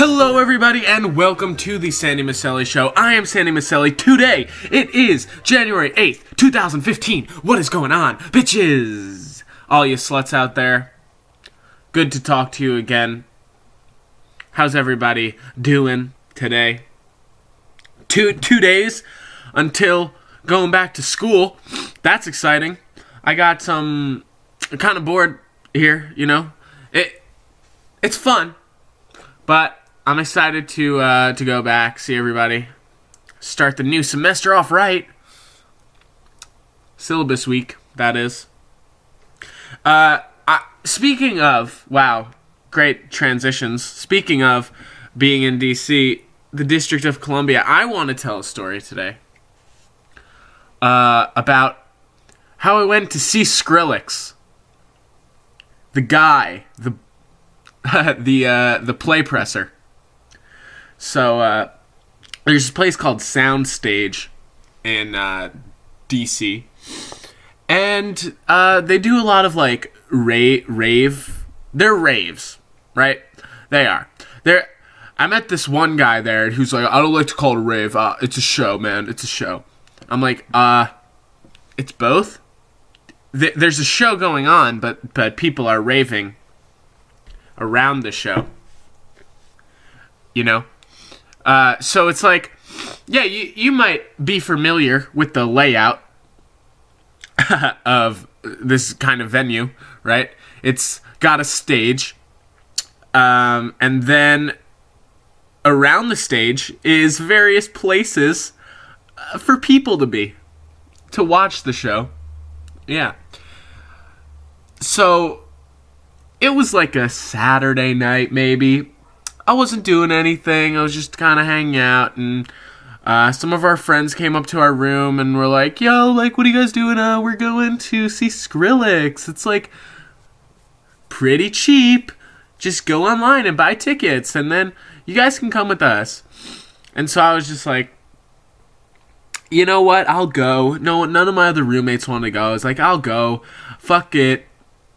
Hello everybody and welcome to the Sandy Masselli Show. I am Sandy Masselli. Today, it is January 8th, 2015. What is going on, bitches? All you sluts out there. Good to talk to you again. How's everybody doing today? Two days until going back to school. That's exciting. I got I'm kind of bored here, you know. It's fun, but I'm excited to go back, see everybody, start the new semester off right. Syllabus week, that is. Speaking of, wow, great transitions. Speaking of being in D.C., the District of Columbia, I want to tell a story today about how I went to see Skrillex. The guy, the play presser. So, there's this place called Soundstage in DC, and they do a lot of like rave. They're raves, right? They are. I met this one guy there who's like, I don't like to call it a rave. It's a show, man. It's a show. I'm like, it's both. There's a show going on, but people are raving around the show. You know? So it's like, yeah, you might be familiar with the layout of this kind of venue, right? It's got a stage, and then around the stage is various places for people to watch the show. Yeah. So it was like a Saturday night, maybe. I wasn't doing anything. I was just kind of hanging out, and some of our friends came up to our room and were like, yo, like, what are you guys doing? We're going to see Skrillex. It's like pretty cheap. Just go online and buy tickets, and then you guys can come with us. And so I was just like, you know what? I'll go. No, none of my other roommates wanted to go. I was like, I'll go. Fuck it.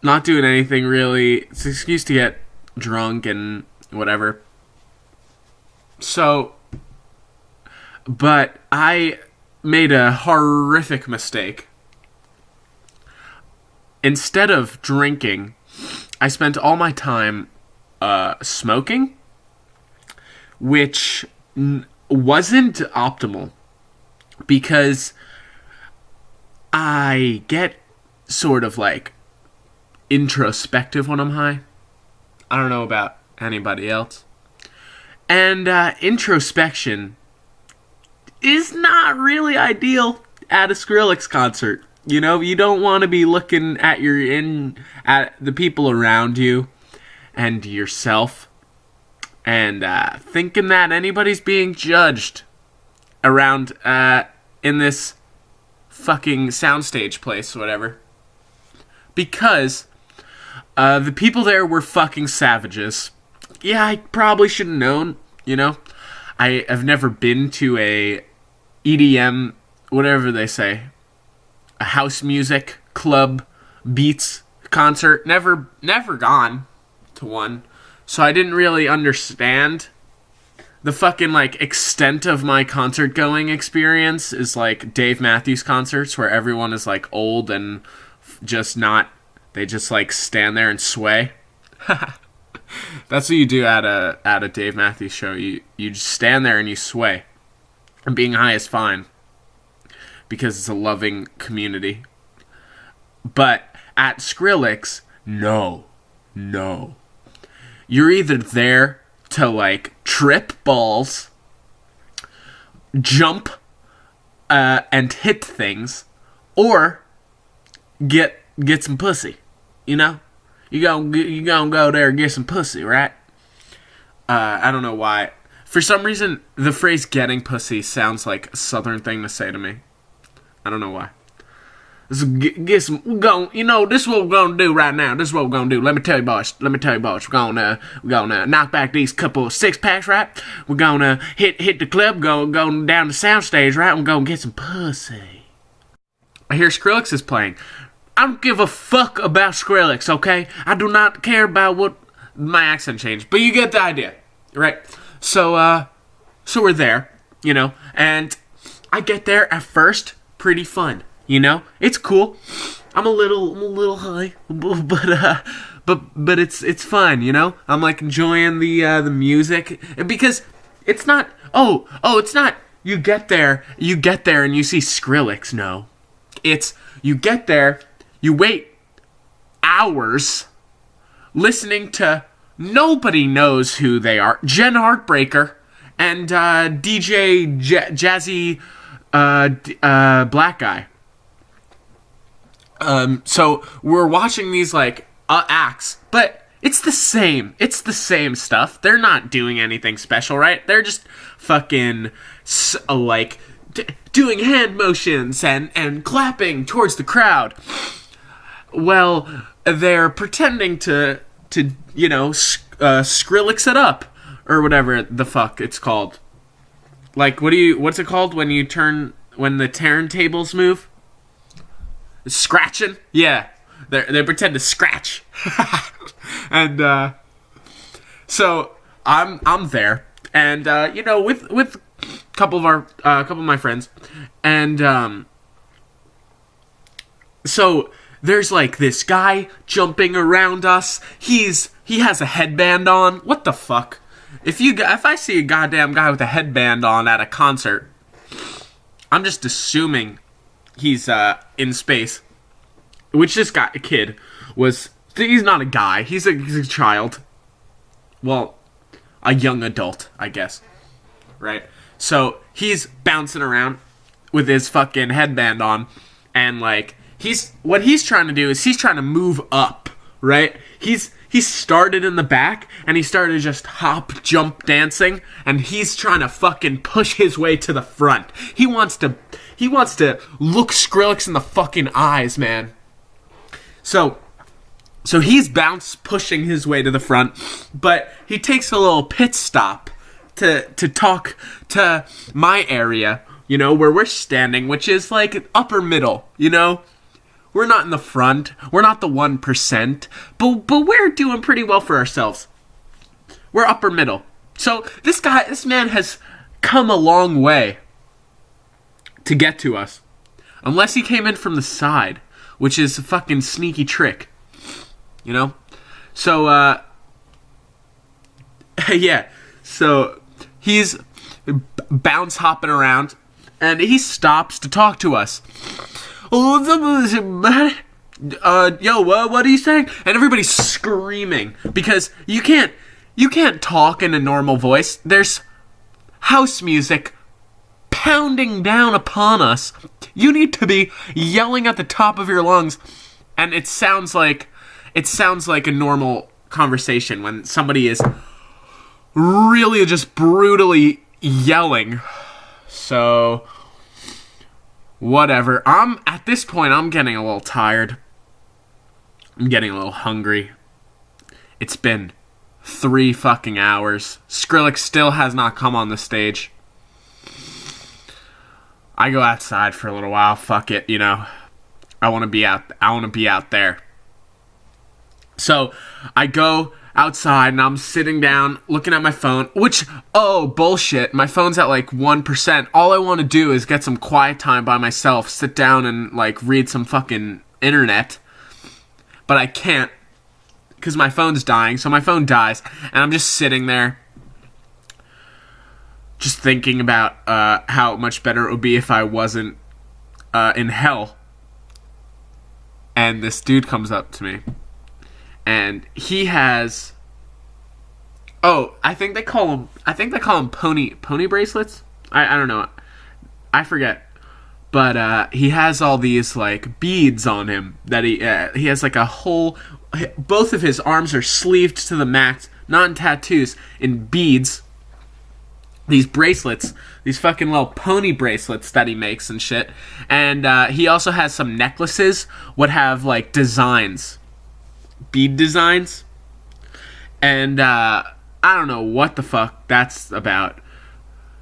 Not doing anything really. It's an excuse to get drunk and whatever. So, but I made a horrific mistake. Instead of drinking, I spent all my time smoking, which wasn't optimal because I get sort of like introspective when I'm high. I don't know about anybody else. And introspection is not really ideal at a Skrillex concert. You know, you don't want to be looking at at the people around you and yourself and thinking that anybody's being judged around in this fucking soundstage place, whatever. Because the people there were fucking savages. Yeah, I probably should have known, you know. I have never been to a EDM, whatever they say, a house music club beats concert. Never gone to one. So I didn't really understand the fucking like extent of my concert going experience is like Dave Matthews concerts where everyone is like old and just not, they just like stand there and sway. That's what you do at a Dave Matthews show. You just stand there and you sway. And being high is fine because it's a loving community. But at Skrillex, no. You're either there to like trip balls, jump, and hit things, or get some pussy. You know, you gonna go there and get some pussy, right? I don't know why. For some reason, the phrase "getting pussy" sounds like a southern thing to say to me. I don't know why. Get some. You know, this is what we're gonna do right now. This is what we're gonna do. Let me tell you, boys. We're gonna knock back these couple of 6-packs, right? We're gonna hit the club. Go down the soundstage, right? We're gonna get some pussy. I hear Skrillex is playing. I don't give a fuck about Skrillex, okay? I do not care about what... My accent changed, but you get the idea. right? So we're there, and I get there at first, pretty fun, It's cool. I'm a little high, but it's fun, I'm like enjoying the music because it's not. It's not. You get there and you see Skrillex. No, it's you get there, you wait hours listening to nobody knows who they are. Jen Heartbreaker and DJ Jazzy Black Guy. So we're watching these like acts, but it's the same. It's the same stuff. They're not doing anything special, right? They're just fucking doing hand motions and clapping towards the crowd. Well, they're pretending to Skrillex it up or whatever the fuck it's called. Like, what's it called when the turntables move? Scratching? Yeah. They pretend to scratch. And so I'm there, and with a couple of my friends, and so there's like this guy jumping around us. He has a headband on. What the fuck? If I see a goddamn guy with a headband on at a concert, I'm just assuming he's in space. Which this kid was. He's not a guy. He's a child. Well, a young adult, I guess. Right? So he's bouncing around with his fucking headband on, and like what he's trying to do is he's trying to move up. Right? He started in the back, and he started just hop, jump, dancing, and he's trying to fucking push his way to the front. He wants to look Skrillex in the fucking eyes, man. So he's pushing his way to the front, but he takes a little pit stop to talk to my area, where we're standing, which is like upper middle, We're not in the front. We're not the 1%, but we're doing pretty well for ourselves. We're upper middle. So this man has come a long way to get to us. Unless he came in from the side, which is a fucking sneaky trick. So, yeah. So he's bounce hopping around, and he stops to talk to us. What are you saying? And everybody's screaming because you can't talk in a normal voice. There's house music pounding down upon us. You need to be yelling at the top of your lungs, and it sounds like a normal conversation when somebody is really just brutally yelling. So whatever. At this point, I'm getting a little tired. I'm getting a little hungry. It's been 3 fucking hours. Skrillex still has not come on the stage. I go outside for a little while. Fuck it, I want to be out there. So I go outside and I'm sitting down looking at my phone, which, bullshit, my phone's at like 1%. All I want to do is get some quiet time by myself, sit down and like read some fucking internet, but I can't because my phone's dying. So my phone dies and I'm just sitting there just thinking about how much better it would be if I wasn't in hell. And this dude comes up to me, and he has, I think they call them pony bracelets. I don't know, I forget, but he has all these like beads on him that he has like a whole. Both of his arms are sleeved to the max, not in tattoos, in beads. These bracelets, these fucking little pony bracelets that he makes and shit. And he also has some necklaces would have like designs, bead designs. And I don't know what the fuck that's about.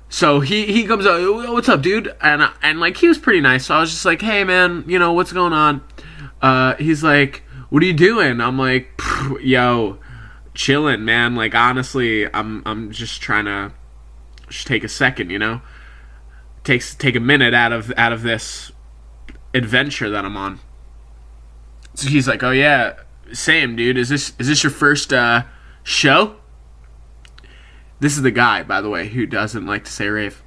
So he comes up, what's up, dude? And like he was pretty nice. So I was just like, hey man, what's going on? He's like, what are you doing? I'm like, yo, chilling, man. Like, honestly, I'm just trying to just take a second, you know? Take a minute out of this adventure that I'm on. So he's like, "Oh yeah, same, dude. Is this your first show?" This is the guy, by the way, who doesn't like to say rave.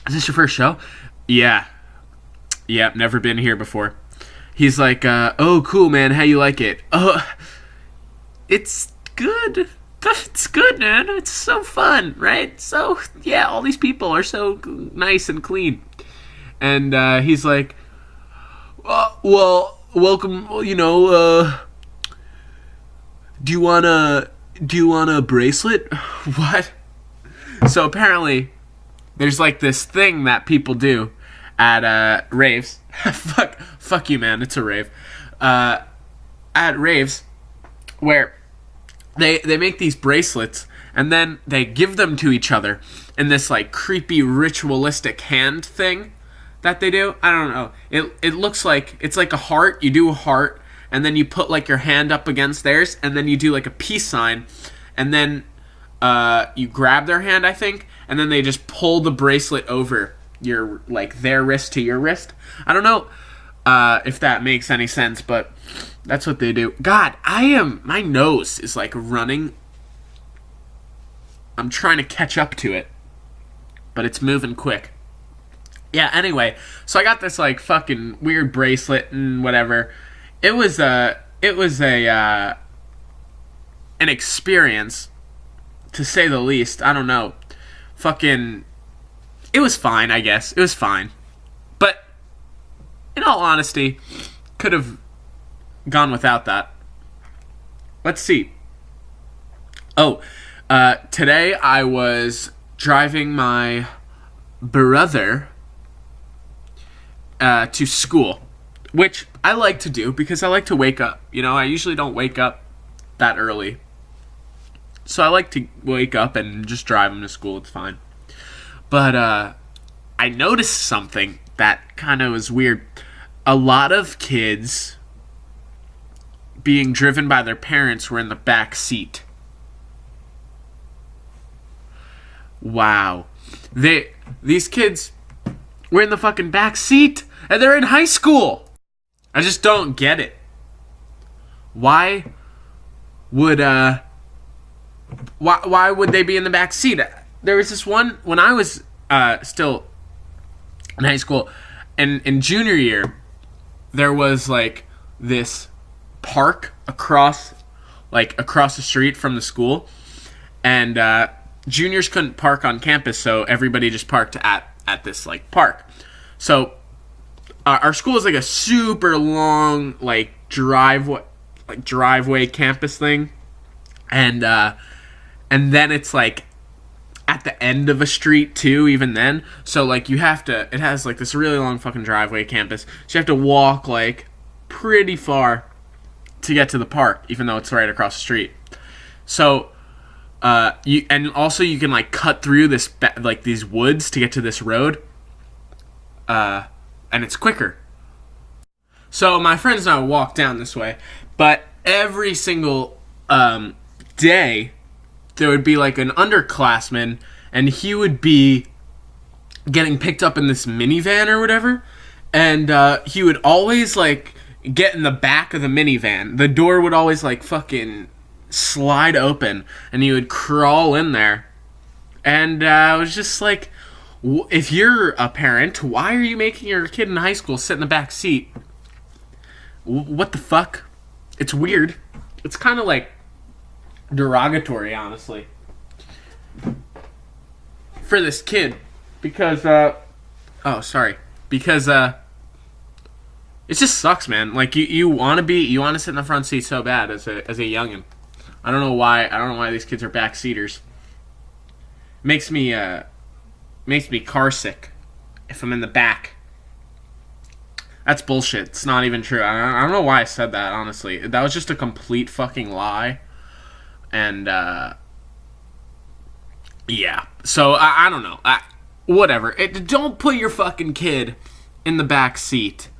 "Is this your first show?" "Yeah. Yep, never been here before." He's like, "Oh, cool, man. How you like it?" "Oh, it's good. It's good, man. It's so fun, right? So, yeah, all these people are so nice and clean." And he's like, "Well, welcome, you know, do you want a bracelet?" What? So apparently there's like this thing that people do at raves. fuck you, man. It's a rave. At raves where they make these bracelets and then they give them to each other in this like creepy ritualistic hand thing that they do. I don't know. It looks like it's like a heart. You do a heart and then you put like your hand up against theirs and then you do like a peace sign and then you grab their hand, I think, and then they just pull the bracelet over your like their wrist to your wrist. I don't know if that makes any sense, but that's what they do. God, my nose is like running. I'm trying to catch up to it, but it's moving quick. Yeah, anyway, so I got this like fucking weird bracelet and whatever. It was an experience, to say the least. I don't know. Fucking, it was fine, I guess. It was fine. But, in all honesty, could have gone without that. Let's see. Oh, today I was driving my brother to school, which I like to do because I like to wake up. You know, I usually don't wake up that early. So I like to wake up and just drive him to school. It's fine. But I noticed something that kind of was weird. A lot of kids being driven by their parents were in the back seat. Wow. These kids were in the fucking back seat and they're in high school. I just don't get it. Why would why would they be in the back seat? There was this one when I was still in high school, and in junior year, there was like this park across the street from the school, and juniors couldn't park on campus, so everybody just parked at this like park. So our school is like a super long like driveway campus thing, and then it's like at the end of a street too, even then. So like it has like this really long fucking driveway campus. So you have to walk like pretty far to get to the park, even though it's right across the street. So you can like cut through this like these woods to get to this road, and it's quicker. So my friends and I walk down this way, but every single day there would be like an underclassman, and he would be getting picked up in this minivan or whatever, and he would always like get in the back of the minivan. The door would always like fucking slide open, and he would crawl in there. And I was just like, if you're a parent, why are you making your kid in high school sit in the back seat? What the fuck? It's weird. It's kind of like derogatory, honestly, for this kid, because it just sucks, man. Like you want to sit in the front seat so bad as a youngin. I don't know why these kids are backseaters. Makes me car sick if I'm in the back. That's bullshit. It's not even true. I don't know why I said that, honestly. That was just a complete fucking lie. And, yeah. So, I don't know. Whatever. Don't put your fucking kid in the back seat.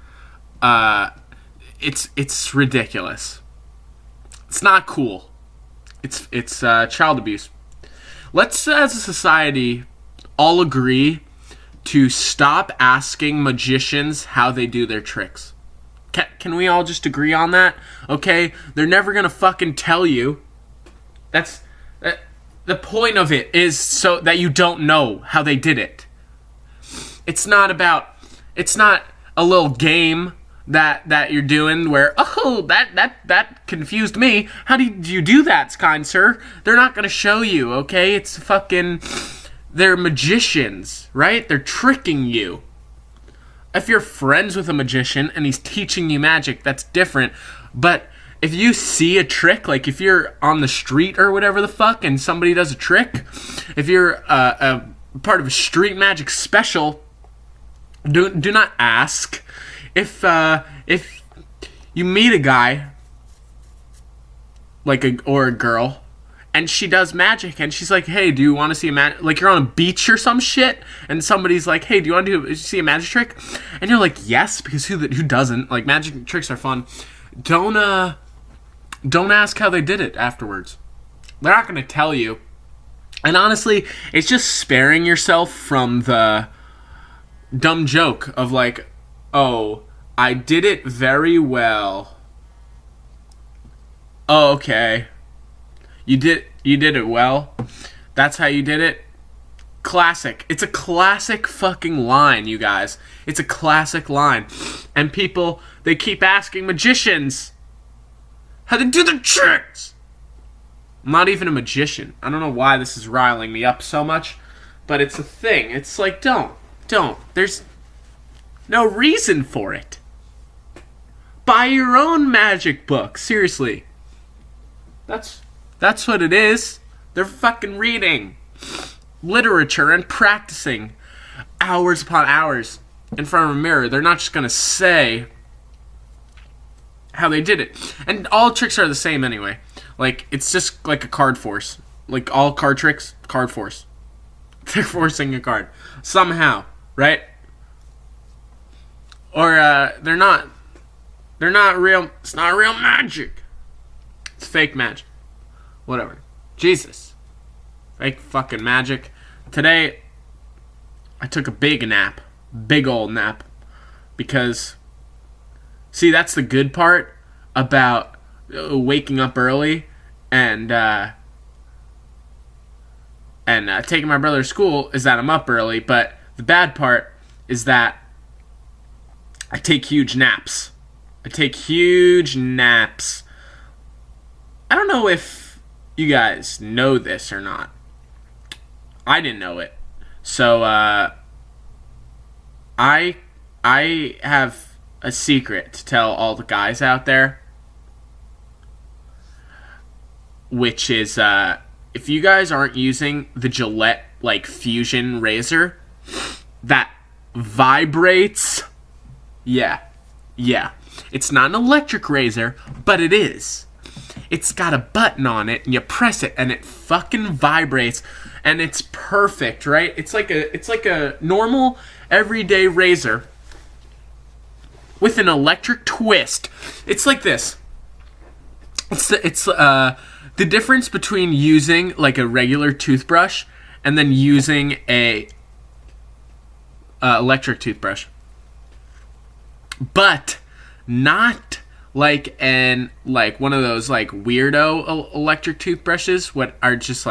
It's ridiculous. It's not cool. It's child abuse. Let's, as a society, all agree to stop asking magicians how they do their tricks. Can we all just agree on that? Okay, they're never gonna fucking tell you. That's the point of it is so that you don't know how they did it. It's not a little game that you're doing where, oh, that confused me. How did you do that, kind sir? They're not gonna show you, okay? It's fucking, they're magicians, right? They're tricking you. If you're friends with a magician and he's teaching you magic, that's different. But if you see a trick, like if you're on the street or whatever the fuck and somebody does a trick, if you're a part of a street magic special, do not ask. If you meet a guy, or a girl, and she does magic, and she's like, hey, do you want to see a magic, like you're on a beach or some shit, and somebody's like, hey, do you want to see a magic trick? And you're like, yes, because who doesn't? Like, magic tricks are fun. Don't ask how they did it afterwards. They're not going to tell you. And honestly, it's just sparing yourself from the dumb joke of like, oh, I did it very well. Oh, okay. You did it well? That's how you did it? Classic. It's a classic fucking line, you guys. It's a classic line. And people, they keep asking magicians how to do the tricks. I'm not even a magician. I don't know why this is riling me up so much, but it's a thing. It's like, don't. There's no reason for it. Buy your own magic book. Seriously. That's what it is. They're fucking reading literature and practicing hours upon hours in front of a mirror. They're not just going to say how they did it. And all tricks are the same anyway. Like, it's just like a card force. Like, all card tricks, card force. They're forcing a card. Somehow, right? Or, they're not real, it's not real magic. It's fake magic. Whatever. Jesus. Fake fucking magic. Today, I took a big nap. Big old nap. Because, see, that's the good part about waking up early and taking my brother to school is that I'm up early. But the bad part is that I take huge naps. I don't know if you guys know this or not. I didn't know it. So, I have a secret to tell all the guys out there. Which is, if you guys aren't using the Gillette, Fusion razor that vibrates, yeah. It's not an electric razor, but it is. It's got a button on it, and you press it, and it fucking vibrates, and it's perfect, right? It's like a normal, everyday razor with an electric twist. It's like this. It's the difference between using a regular toothbrush and then using a electric toothbrush, but not one of those weirdo electric toothbrushes what are just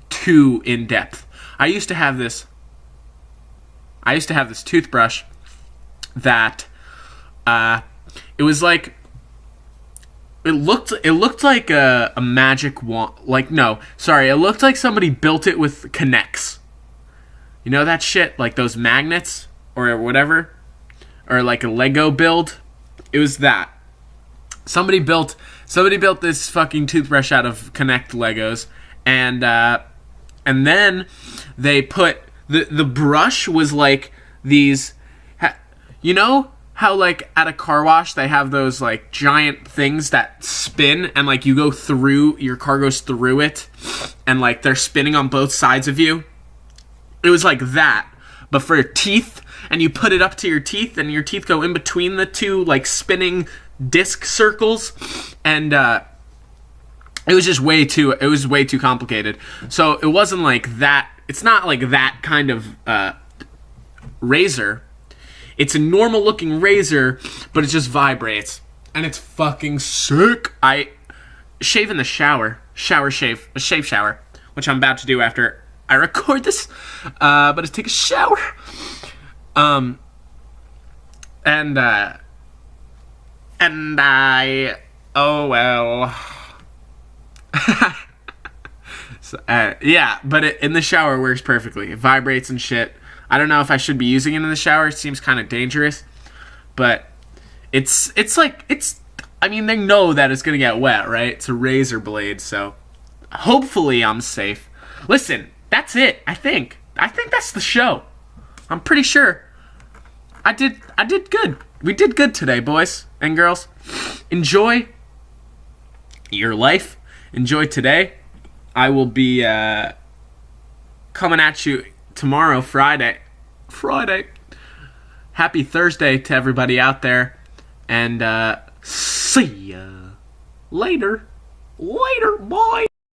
too in depth. I used to have this toothbrush that it was it looked like a magic wand. It looked like somebody built it with Connects. You know that shit, those magnets or whatever, or a Lego build. It was that. Somebody built this fucking toothbrush out of Connect Legos, and then they put the brush was these. You know how at a car wash they have those giant things that spin and you go through, your car goes through it, and they're spinning on both sides of you. It was like that, but for your teeth, and you put it up to your teeth, and your teeth go in between the two spinning disc circles, and it was just way too complicated. So it wasn't like that. It's not like that kind of razor. It's a normal looking razor, but it just vibrates. And it's fucking sick. I shave in the shower. A shave shower. Which I'm about to do after I record this. But I take a shower. And I... Oh, well... So, yeah, but in the shower works perfectly. It vibrates and shit. I don't know if I should be using it in the shower. It seems kind of dangerous, but it's I mean, they know that it's gonna get wet, right? It's a razor blade, so hopefully I'm safe. Listen, that's it. I think that's the show. I'm pretty sure I did good. We did good today, boys and girls. Enjoy your life. Enjoy today. I will be coming at you tomorrow, Friday. Happy Thursday to everybody out there. And see ya later. Later, boy.